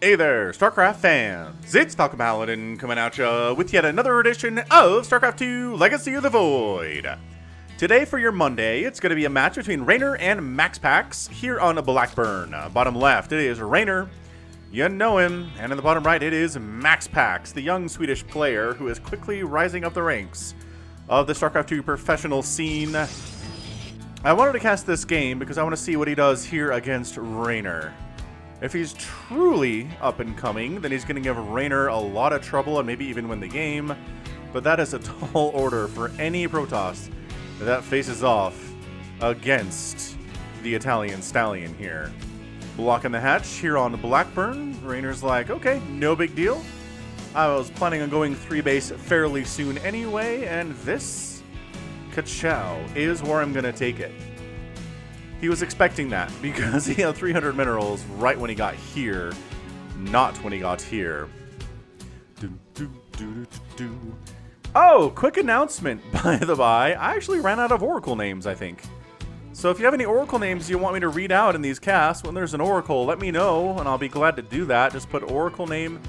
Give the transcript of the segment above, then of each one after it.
Hey there, StarCraft fans! It's Falcon Paladin coming at ya with yet another edition of StarCraft 2 Legacy of the Void. Today for your Monday, it's going to be a match between Reynor and MaxPax here on Blackburn. Bottom left, it is Reynor. You know him. And in the bottom right, it is MaxPax, the young Swedish player who is quickly rising up the ranks of the StarCraft 2 professional scene. I wanted to cast this game because I want to see what he does here against Reynor. If he's truly up and coming, then he's going to give Reynor a lot of trouble and maybe even win the game. But that is a tall order for any Protoss that faces off against the Italian Stallion here. Blocking the hatch here on Blackburn. Reynor's like, okay, no big deal. I was planning on going 3-base fairly soon anyway, and this, ka-chow, is where I'm going to take it. He was expecting that because he had 300 minerals right when he got here, not when he got here. Oh, quick announcement, by the by. I actually ran out of Oracle names, I think. So if you have any Oracle names you want me to read out in these casts, when there's an Oracle, let me know, and I'll be glad to do that. Just put Oracle name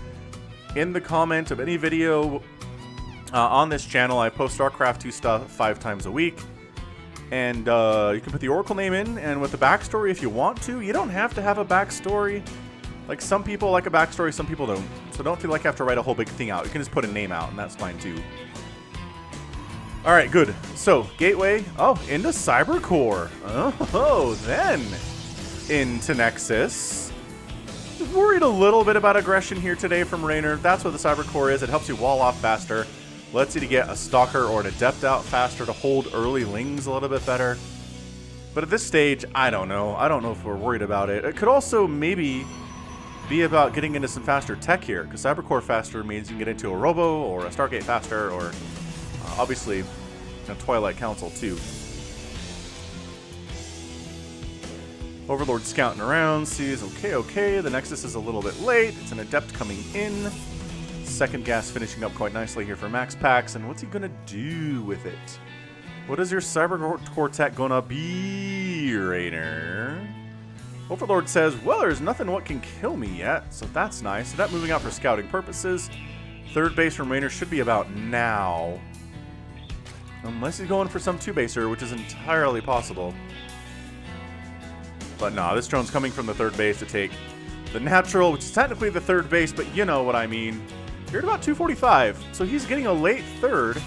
in the comment of any video on this channel. I post StarCraft 2 stuff 5 times a week. And you can put the Oracle name in, and with the backstory if you want to. You don't have to have a backstory. Like, some people like a backstory, some people don't. So don't feel like you have to write a whole big thing out. You can just put a name out, and that's fine too. Alright, good. So, Gateway. Oh, into Cybercore. Oh, then into Nexus. Just worried a little bit about aggression here today from Reynor. That's what the Cybercore is. It helps you wall off faster. Lets you to get a Stalker or an Adept out faster to hold early Lings a little bit better. But at this stage, I don't know. I don't know if we're worried about it. It could also maybe be about getting into some faster tech here, because Cybercore faster means you can get into a Robo or a Stargate faster, or obviously a Twilight Council too. Overlord scouting around, sees okay, the Nexus is a little bit late. It's an Adept coming in. Second gas finishing up quite nicely here for MaxPax, and what's he gonna do with it? What is your Cybercore tech gonna be, Reynor? Overlord says, well, there's nothing what can kill me yet, so that's nice. So that moving out for scouting purposes. Third base from Reynor should be about now. Unless he's going for some 2-baser, which is entirely possible. But nah, this drone's coming from the third base to take the natural, which is technically the third base, but you know what I mean. You're at about 245, so he's getting a late third.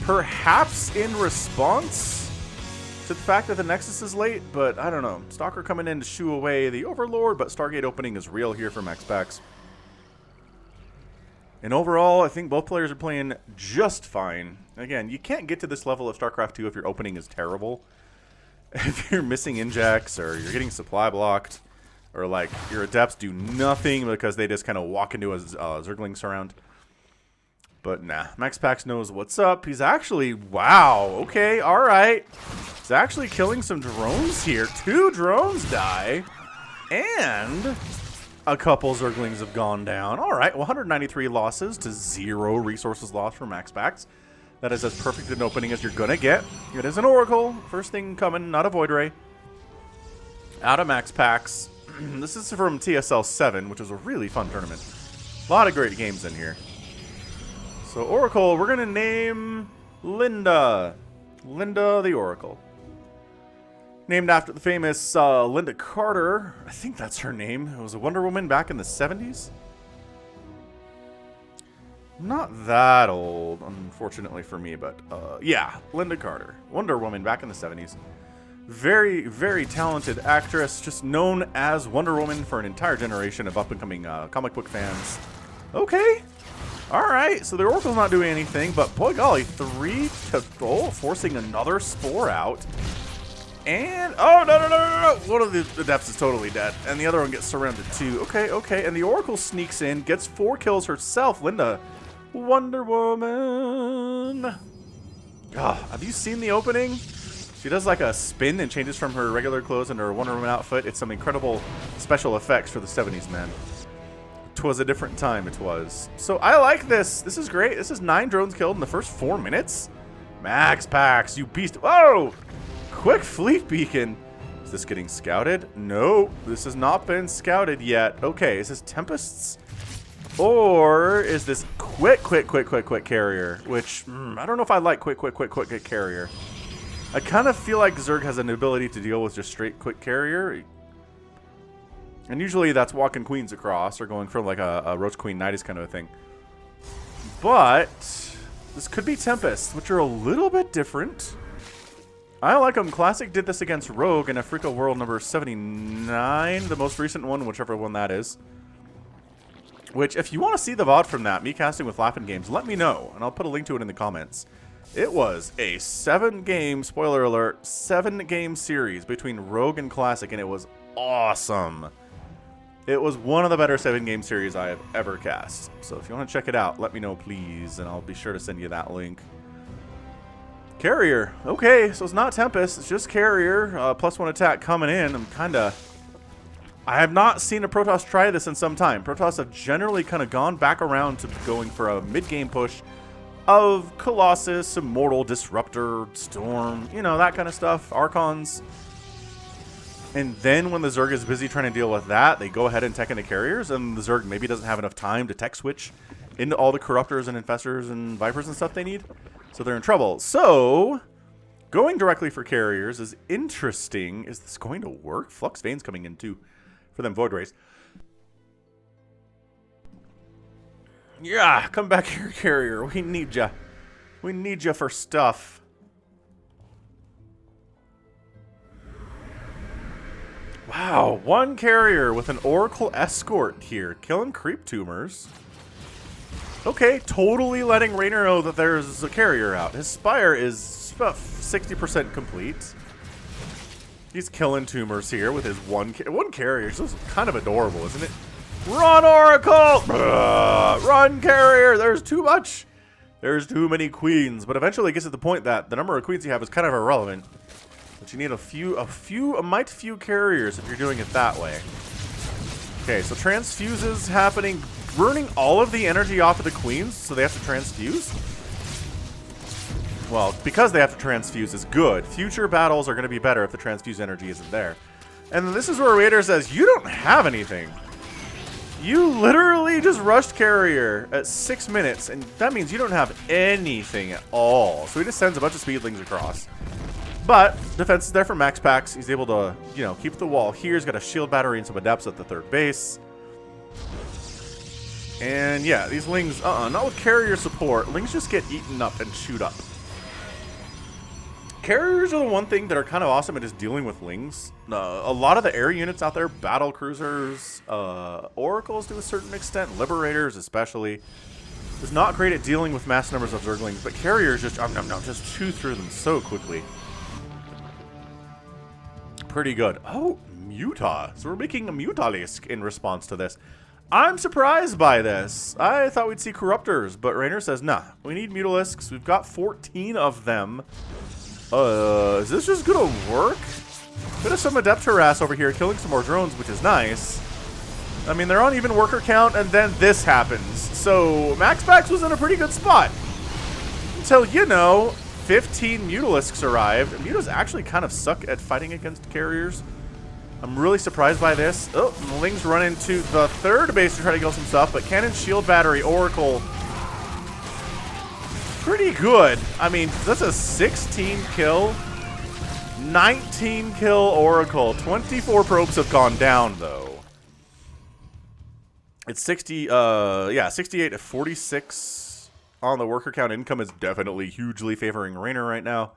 Perhaps in response to the fact that the Nexus is late, but I don't know. Stalker coming in to shoo away the Overlord, but Stargate opening is real here for MaxPax. And overall, I think both players are playing just fine. Again, you can't get to this level of StarCraft 2 if your opening is terrible. If you're missing injects or you're getting supply blocked, or like your Adepts do nothing because they just kind of walk into a Zergling surround. But nah, MaxPax knows what's up. He's actually, wow, okay, alright. He's actually killing some drones here. 2 drones die. And a couple Zerglings have gone down. Alright, 193 losses to 0 resources lost for MaxPax. That is as perfect an opening as you're gonna get. It is an Oracle. First thing coming, not a Void Ray. Out of MaxPax. This is from TSL 7, which was a really fun tournament. A lot of great games in here. So Oracle, we're going to name Linda. Linda the Oracle. Named after the famous Linda Carter. I think that's her name. It was a Wonder Woman back in the 70s. Not that old, unfortunately for me, but yeah, Linda Carter. Wonder Woman back in the 70s. Very, very talented actress, just known as Wonder Woman for an entire generation of up-and-coming comic book fans. Okay. Alright, so the Oracle's not doing anything, but boy golly, 3 to forcing another Spore out. And, oh, no. One of the Adepts is totally dead, and the other one gets surrounded too. Okay, and the Oracle sneaks in, gets 4 kills herself. Linda, Wonder Woman. Oh, have you seen the opening? She does like a spin and changes from her regular clothes into her Wonder Woman outfit. It's some incredible special effects for the 70s, man. 'Twas a different time, it was. So I like this. This is great. This is 9 drones killed in the first 4 minutes. MaxPax, you beast. Whoa! Quick fleet beacon. Is this getting scouted? No, this has not been scouted yet. Okay, is this Tempests? Or is this quick carrier? Which, I don't know if I like quick carrier. I kind of feel like Zerg has an ability to deal with just straight quick carrier. And usually that's walking queens across or going for like a Roach Queen Knighties kind of a thing. But this could be Tempests, which are a little bit different. I like them. Classic did this against Rogue in Africa World number 79, the most recent one, whichever one that is. Which, if you want to see the VOD from that, me casting with Laughing Games, let me know, and I'll put a link to it in the comments. It was a 7-game, spoiler alert, 7-game series between Rogue and Classic, and it was awesome. It was one of the better 7-game series I have ever cast. So if you want to check it out, let me know, please, and I'll be sure to send you that link. Carrier. Okay, so it's not Tempest. It's just Carrier. +1 attack coming in. I have not seen a Protoss try this in some time. Protoss have generally kind of gone back around to going for a mid-game push of Colossus, Immortal, Disruptor, Storm, you know, that kind of stuff. Archons. And then when the Zerg is busy trying to deal with that, they go ahead and tech into Carriers, and the Zerg maybe doesn't have enough time to tech switch into all the Corruptors and Infestors and Vipers and stuff they need. So they're in trouble. So, going directly for Carriers is interesting. Is this going to work? Flux Veins coming in too for them Void Rays. Yeah, come back here, Carrier. We need ya. We need ya for stuff. Wow, 1 Carrier with an Oracle Escort here. Killing Creep Tumors. Okay, totally letting Reynor know that there's a Carrier out. His Spire is about 60% complete. He's killing Tumors here with his one Carrier. It's just kind of adorable, isn't it? Run, Oracle! Run, Carrier! There's too much. There's too many queens. But eventually it gets to the point that the number of queens you have is kind of irrelevant. But you need a might few Carriers if you're doing it that way. Okay, so transfuses happening, burning all of the energy off of the queens, so they have to transfuse. Well, because they have to transfuse is good. Future battles are going to be better if the transfuse energy isn't there. And this is where Raider says, you don't have anything. You literally just rushed Carrier at 6 minutes, and that means you don't have anything at all. So he just sends a bunch of speedlings across. But defense is there for MaxPax. He's able to, you know, keep the wall here. He's got a shield battery and some adepts at the 3rd base. And yeah, these Lings, not with Carrier support. Lings just get eaten up and chewed up. Carriers are the one thing that are kind of awesome at just dealing with Lings. A lot of the air units out there, battle cruisers, oracles to a certain extent, liberators especially, is not great at dealing with mass numbers of Zerglings, but Carriers just chew through them so quickly. Pretty good. Oh, Muta. So we're making a Mutalisk in response to this. I'm surprised by this. I thought we'd see Corruptors, but Reynor says, nah, we need Mutalisks. We've got 14 of them. Is this just gonna work? Bit of some Adept harass over here, killing some more drones, which is nice. I mean, they're on even worker count, and then this happens. So, MaxPax was in a pretty good spot. Until, you know, 15 Mutalisks arrived. And Mutas actually kind of suck at fighting against Carriers. I'm really surprised by this. Oh, the Lings run into the 3rd base to try to kill some stuff, but Cannon, Shield Battery, Oracle, pretty good. I mean, that's a 16 kill, 19 kill Oracle. 24 probes have gone down, though. It's 68 to 46 on the worker count. Income is definitely hugely favoring Reynor right now.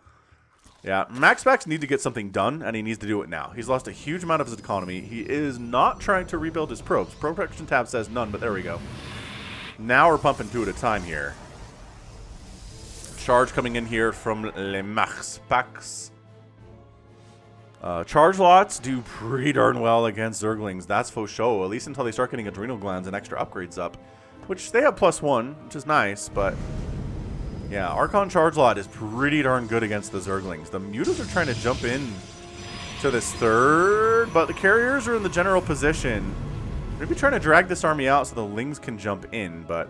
Yeah, MaxPax needs to get something done, and he needs to do it now. He's lost a huge amount of his economy. He is not trying to rebuild his probes. Probe protection tab says none, but there we go. Now we're pumping 2 at a time here. Charge coming in here from Le MaxPax. Charge lots do pretty darn well against Zerglings. That's for sure, at least until they start getting adrenal glands and extra upgrades up. Which they have +1, which is nice, but yeah, Archon Charge Lot is pretty darn good against the Zerglings. The Mutas are trying to jump in to this 3rd, but the Carriers are in the general position. Maybe trying to drag this army out so the Lings can jump in, but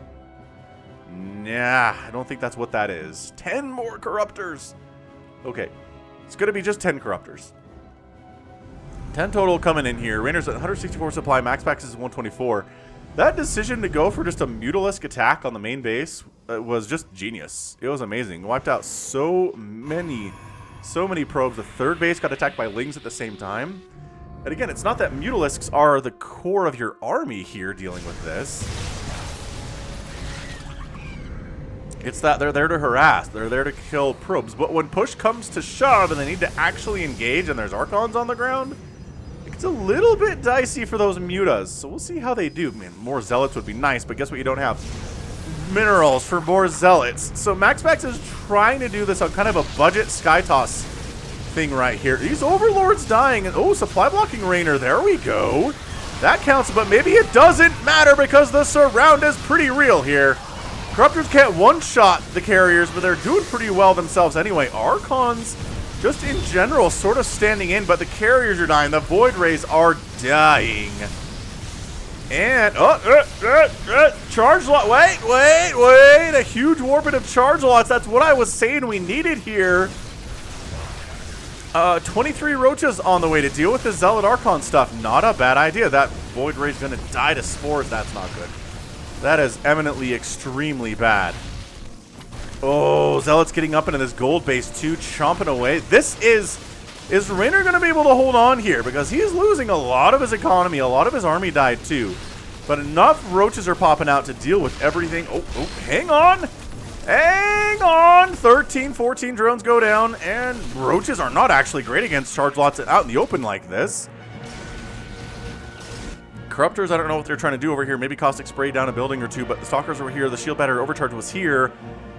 nah, I don't think that's what that is. 10 more Corruptors! Okay, it's going to be just 10 Corruptors. 10 total coming in here. Reynor's at 164 supply. MaxPax is 124. That decision to go for just a Mutalisk attack on the main base was just genius. It was amazing. Wiped out so many probes. The third base got attacked by Lings at the same time. And again, it's not that Mutalisks are the core of your army here dealing with this. It's that they're there to harass. They're there to kill probes. But when push comes to shove and they need to actually engage and there's Archons on the ground, it's a little bit dicey for those Mutas. So we'll see how they do. Man, more Zealots would be nice, but guess what you don't have? Minerals for more Zealots. So MaxPax is trying to do this on kind of a budget Skytoss thing right here. These Overlords dying. And oh, supply blocking Reynor. There we go. That counts, but maybe it doesn't matter because the surround is pretty real here. Corruptors can't one-shot the carriers, but they're doing pretty well themselves anyway. Archons, just in general, sort of standing in, but the carriers are dying. The Void Rays are dying. And, charge lot. Wait. A huge warbit of charge lots. That's what I was saying we needed here. 23 roaches on the way to deal with the Zealot Archon stuff. Not a bad idea. That Void Ray's going to die to spores. That's not good. That is eminently extremely bad. Oh, Zealot's getting up into this gold base too, chomping away. This is Reynor going to be able to hold on here? Because he is losing a lot of his economy. A lot of his army died too. But enough roaches are popping out to deal with everything. Oh, hang on. Hang on. 13, 14 drones go down. And roaches are not actually great against charge lots out in the open like this. Corruptors, I don't know what they're trying to do over here. Maybe caustic spray down a building or two, but the Stalkers were here. The shield battery overcharge was here.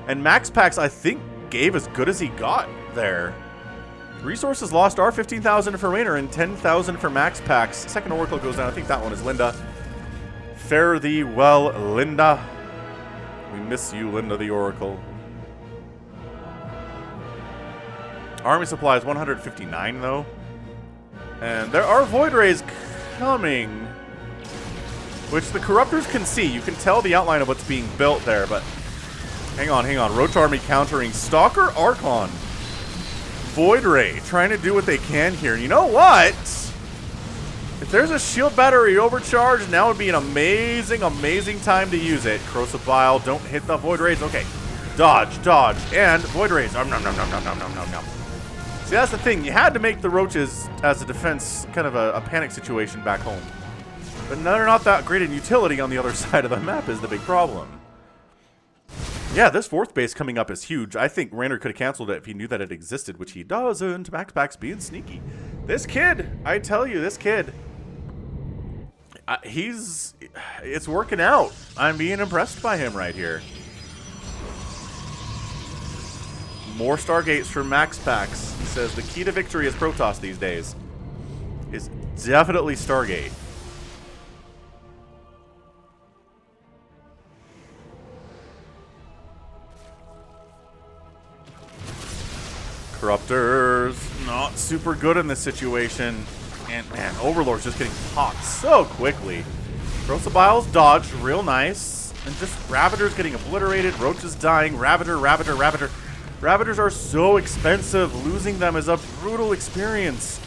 And MaxPax, I think, gave as good as he got there. Resources lost are 15,000 for Reynor and 10,000 for MaxPax. Second Oracle goes down. I think that one is Linda. Fare thee well, Linda. We miss you, Linda the Oracle. Army supply is 159, though. And there are Void Rays coming, which the Corruptors can see. You can tell the outline of what's being built there, but hang on. Roach Army countering Stalker Archon. Void Ray trying to do what they can here. You know what? If there's a shield battery overcharge, now would be an amazing time to use it. Corrosive Bile, don't hit the Void Rays. Okay. Dodge, and Void Rays. Nom. See, that's the thing. You had to make the roaches as a defense, kind of a panic situation back home. But they're not that great in utility on the other side of the map is the big problem. Yeah, this fourth base coming up is huge. I think Reynor could have canceled it if he knew that it existed, which he doesn't. MaxPax being sneaky. This kid, I tell you, this kid, it's working out. I'm being impressed by him right here. More Stargates from MaxPax. He says the key to victory is Protoss these days. Is definitely Stargate. Corruptors, not super good in this situation. And man, Overlord's just getting popped so quickly. Corrosive Biles dodged real nice. And just Ravagers getting obliterated. Roaches dying. Ravager. Ravagers are so expensive. Losing them is a brutal experience.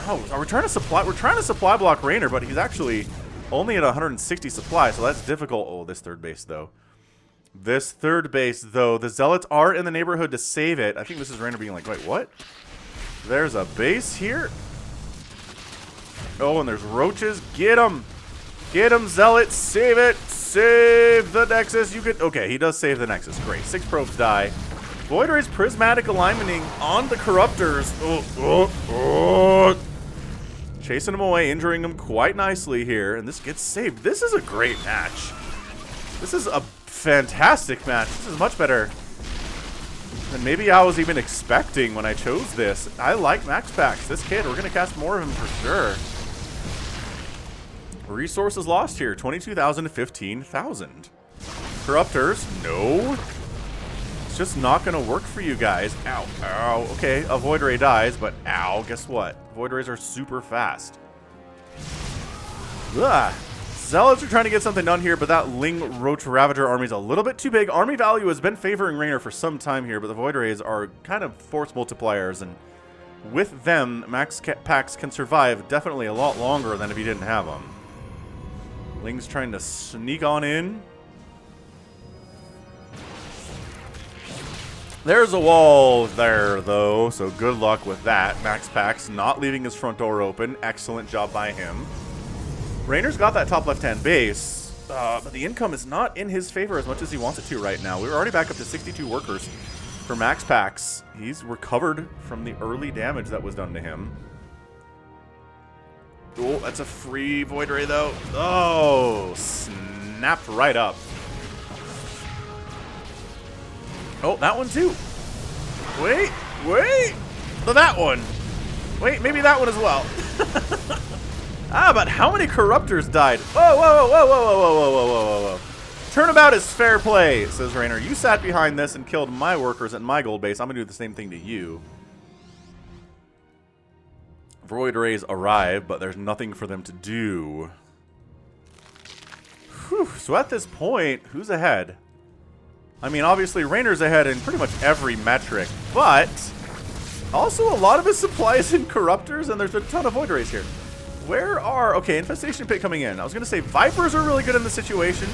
Oh, are we trying to supply? We're trying to supply block Reynor, but he's actually only at 160 supply, so that's difficult. Oh, this third base, though. This third base, though, the Zealots are in the neighborhood to save it. I think this is Reynor being like, wait, what? There's a base here. Oh, and there's roaches. Get them. Get them, Zealots. Save it. Save the Nexus. You could... Okay, he does save the Nexus. Great. 6 probes die. Void Ray's prismatic alignmenting on the Corruptors. Chasing them away, injuring them quite nicely here. And this gets saved. This is a great match. This is a fantastic match. This is much better than maybe I was even expecting when I chose this. I like MaxPax. This kid, we're going to cast more of him for sure. Resources lost here, 22,000 to 15,000. Corruptors, no. It's just not going to work for you guys. Ow, ow. Okay, a Void Ray dies, but ow, guess what? Void Rays are super fast. Ugh. Zealots are trying to get something done here, but that Ling Roach Ravager army is a little bit too big. Army value has been favoring Reynor for some time here, but the Void Rays are kind of force multipliers, and with them, MaxPax can survive definitely a lot longer than if he didn't have them. Ling's trying to sneak on in. There's a wall there, though, so good luck with that. MaxPax not leaving his front door open. Excellent job by him. Reynor's got that top left-hand base, but the income is not in his favor as much as he wants it to right now. We're already back up to 62 workers for MaxPax. He's recovered from the early damage that was done to him. Oh, that's a free Void Ray, though. Oh, snapped right up. Oh, that one too. Wait. That one. Wait, maybe that one as well. But how many Corruptors died? Whoa. Turnabout is fair play, says Reynor. You sat behind this and killed my workers at my gold base. I'm going to do the same thing to you. Void Rays arrive, but there's nothing for them to do. Whew. So at this point, who's ahead? I mean, obviously, Reynor's ahead in pretty much every metric, but also a lot of his supplies in Corruptors, and there's a ton of Void Rays here. Where are... Okay, Infestation Pit coming in. I was going to say Vipers are really good in this situation,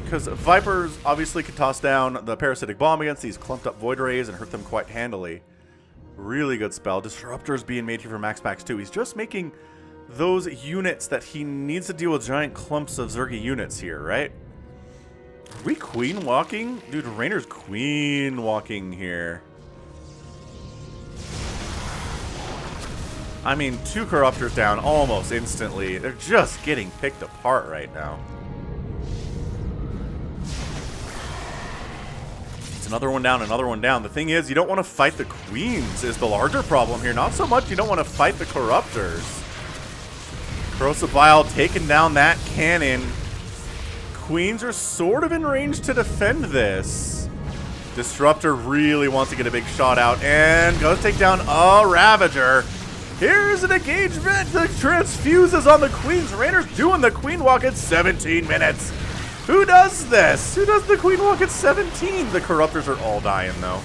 because Vipers obviously can toss down the Parasitic Bomb against these clumped up Void Rays and hurt them quite handily. Really good spell. Disruptor's being made here for MaxPax too. He's just making those units that he needs to deal with giant clumps of Zergy units here, right? Are we queen walking? Dude, Reynor's queen walking here. I mean, 2 Corruptors down almost instantly. They're just getting picked apart right now. It's another one down, another one down. The thing is, you don't want to fight the queens is the larger problem here. Not so much you don't want to fight the Corruptors. Corrosive Bile taking down that cannon. Queens are sort of in range to defend this. Disruptor really wants to get a big shot out and goes take down a Ravager. Here's an engagement. The transfuses on the Queens. Reynor's doing the Queen Walk at 17 minutes. Who does this? Who does the Queen Walk at 17? The Corruptors are all dying, though.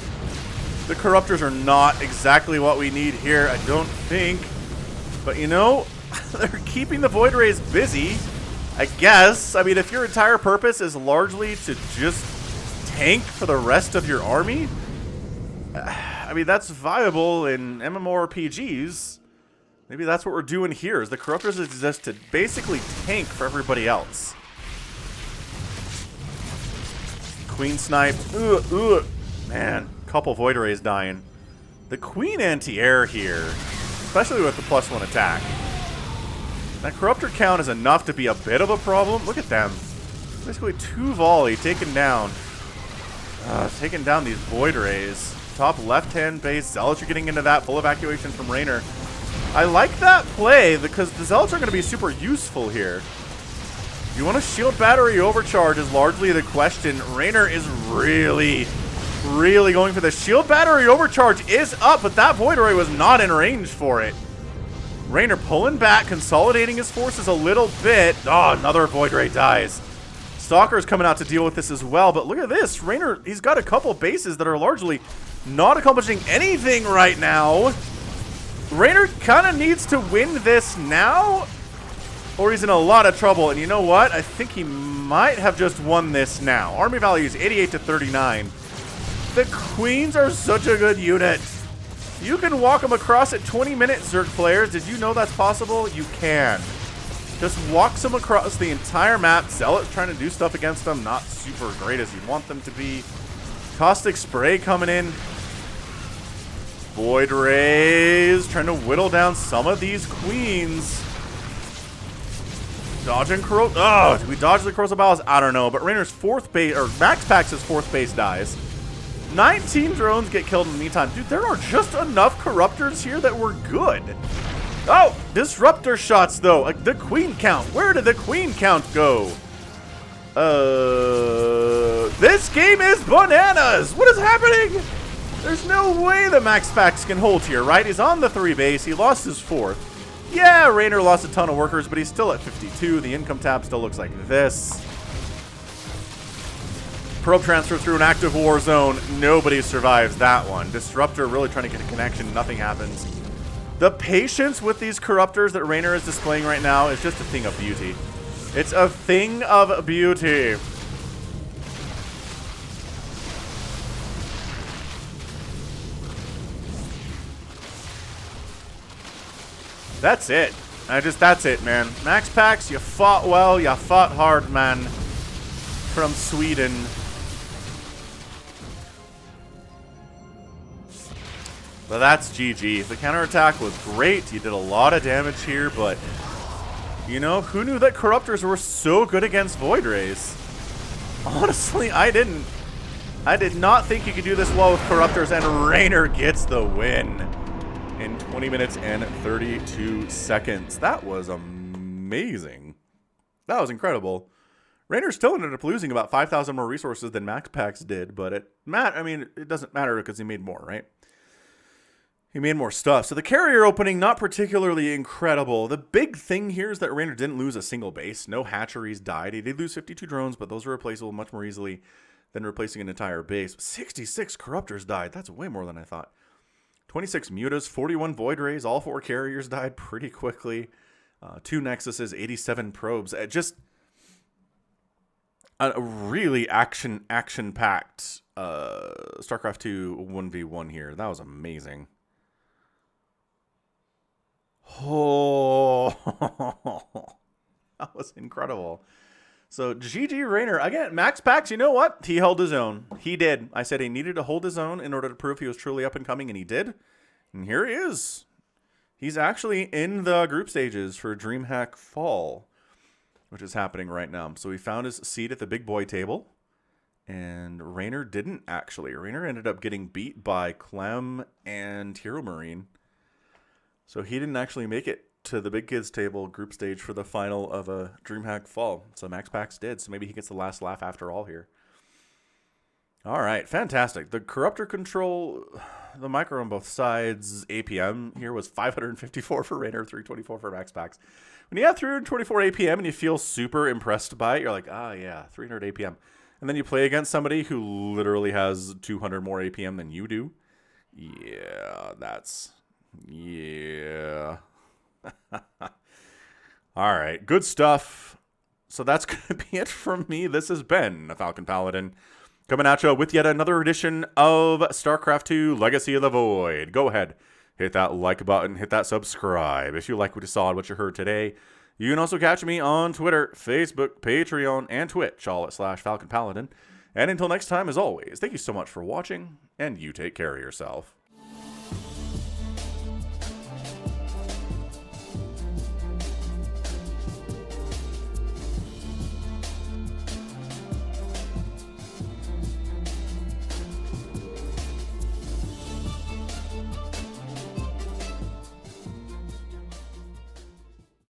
The Corruptors are not exactly what we need here, I don't think. But, you know, they're keeping the Void Rays busy, I guess. I mean, if your entire purpose is largely to just tank for the rest of your army, I mean, that's viable in MMORPGs. Maybe that's what we're doing here, is the Corruptors exist to basically tank for everybody else. Queen sniped. Man, couple Void Rays dying. The Queen anti-air here, especially with the +1 attack. That Corruptor count is enough to be a bit of a problem. Look at them. Basically 2 volley taken down. Taking down these Void Rays. Top left-hand base. Zealots are getting into that. Full evacuation from Reynor. I like that play because the Zealots are going to be super useful here. You want a shield battery overcharge is largely the question. Reynor is really going for the shield battery overcharge is up, but that Void Ray was not in range for it. Reynor pulling back, consolidating his forces a little bit. Oh, another Void Ray dies. Stalker's coming out to deal with this as well, but look at this. Reynor, he's got a couple bases that are largely not accomplishing anything right now. Reynor kind of needs to win this now, or he's in a lot of trouble. And you know what? I think he might have just won this now. Army value is 88 to 39. The Queens are such a good unit. You can walk them across at 20 minutes, Zerg players. Did you know that's possible? You can. Just walks them across the entire map. Zealot's trying to do stuff against them. Not super great as you'd want them to be. Caustic Spray coming in. Void Rays trying to whittle down some of these Queens. Dodging Corrosive. Oh, did we dodge the Corrosive Biles? I don't know. But Reynor's 4th base, or MaxPax's 4th base dies. 19 drones get killed in the meantime. Dude, there are just enough Corruptors here that we're good. Oh, Disruptor shots, though. The Queen count. Where did the Queen count go? This game is bananas. What is happening? There's no way the MaxPax can hold here, right? He's on the 3 base. He lost his 4th. Yeah, Reynor lost a ton of workers, but he's still at 52. The income tab still looks like this. Probe transfer through an active war zone. Nobody survives that one. Disruptor really trying to get a connection. Nothing happens. The patience with these corruptors that Reynor is displaying right now is just a thing of beauty. It's a thing of beauty. That's it. That's it, man. MaxPax, you fought well, you fought hard, man. From Sweden. But that's GG. The counterattack was great. You did a lot of damage here, but you know, who knew that Corruptors were so good against Void Rays? Honestly, I didn't. I did not think you could do this well with Corruptors, and Reynor gets the win in 20 minutes and 32 seconds. That was amazing. That was incredible. Reynor still ended up losing about 5,000 more resources than MaxPax did, but it doesn't matter because he made more, right? He made more stuff. So the carrier opening, not particularly incredible. The big thing here is that Reynor didn't lose a single base. No hatcheries died. He did lose 52 drones, but those are replaceable much more easily than replacing an entire base. 66 Corruptors died. That's way more than I thought. 26 Mutas, 41 Void Rays. All 4 carriers died pretty quickly. 2 Nexuses, 87 probes. Just a really action-packed StarCraft 2 1v1 here. That was amazing. Oh, that was incredible. So GG Reynor. Again, MaxPax, you know what? He held his own. He did. I said he needed to hold his own in order to prove he was truly up and coming, and he did. And here he is. He's actually in the group stages for DreamHack Fall, which is happening right now. So he found his seat at the big boy table, and Reynor didn't actually. Reynor ended up getting beat by Clem and Hero Marine. So he didn't actually make it to the big kids table group stage for the final of a DreamHack Fall. So MaxPax did. So maybe he gets the last laugh after all here. All right, fantastic. The Corruptor control, the micro on both sides, APM here was 554 for Reynor, 324 for MaxPax. When you have 324 APM and you feel super impressed by it, you're like, ah, yeah, 300 APM. And then you play against somebody who literally has 200 more APM than you do. Yeah, yeah. All right, good stuff. So that's going to be it from me. This has been the Falcon Paladin, coming at you with yet another edition of StarCraft 2 Legacy of the Void. Go ahead, hit that like button, hit that subscribe if you like what you saw and what you heard today. You can also catch me on Twitter, Facebook, Patreon, and Twitch, all at /Falcon Paladin. And until next time, as always, thank you so much for watching, and you take care of yourself.